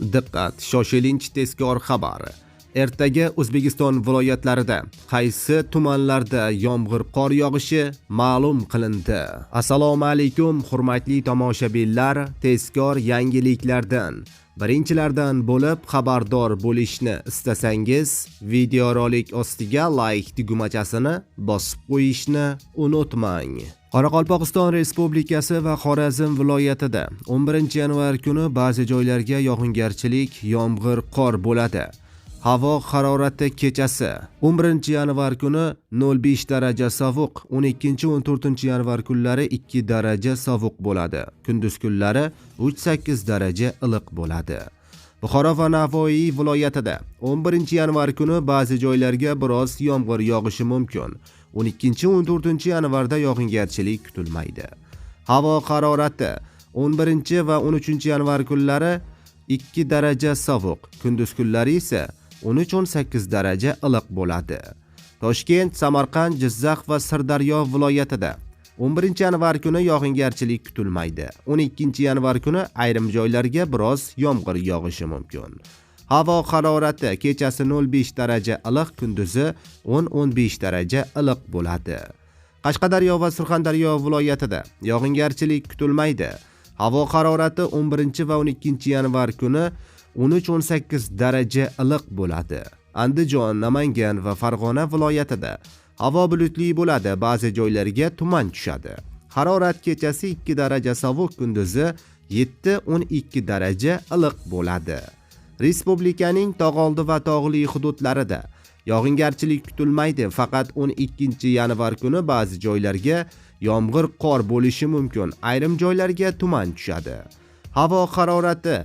Diqqat, shoshilinch tezkor xabar. Ertaga O'zbekiston viloyatlarida qaysi tumanlarda yomg'ir qor yog'ishi ma'lum qilindi. Assalomu alaykum, hurmatli tomoshabinlar. Tezkor yangiliklardan birinchilardan bo'lib xabardor bo'lishni istasangiz, videorolik ostiga like tugmachasini bosib qo'yishni unutmang. Qoraqalpog'iston Respublikasi va Xorazm viloyatida 11 yanvar kuni ba'zi joylarga yog'ingarchilik, yomg'ir, qor bo'ladi. Havo harorati kechasi 11 yanvar kuni 0,5 daraja sovuq, 12-14 yanvar kunlari 2 daraja sovuq bo'ladi. Kunduz kunlari 3-8 daraja iliq bo'ladi. Buxoro va Navoiy viloyatida 11 yanvar kuni ba'zi joylarga biroz yomg'ir yog'ishi mumkin. 12-14 yanvarda yog'ingarchilik kutilmaydi. Havo harorati 11 va 13 yanvar kunlari 2 daraja sovuq, kunduz kunlari esa 13-18 daraja iliq bo'ladi. Toshkent, Samarqand, Jizzax va Sirdaryo viloyatida 11 yanvar kuni yog'ingarchilik kutilmaydi. 12 yanvar kuni ayrim joylarga biroz yomg'ir yog'ishi mumkin. Havo harorati kechasi 0,5 daraja iliq, kunduzi 10-15 daraja iliq bo'ladi. Qashqadaryo va Surxondaryo viloyatida yog'ingarchilik kutilmaydi. Havo harorati 11 va 12 yanvar kuni 13-18 daraja iliq bo'ladi. Andijon, Namangan va Farg'ona viloyatida havo bulutli bo'ladi, ba'zi joylarga tuman tushadi. Harorat kechasi 2 daraja sovuq, kunduzi 7-12 daraja iliq bo'ladi. Respublikaning tog'oldi va tog'li hududlarida yog'ingarchilik kutilmaydi, faqat 12 yanvar kuni ba'zi joylarga yomg'ir qor bo'lishi mumkin, ayrim joylarga tuman tushadi. Havo harorati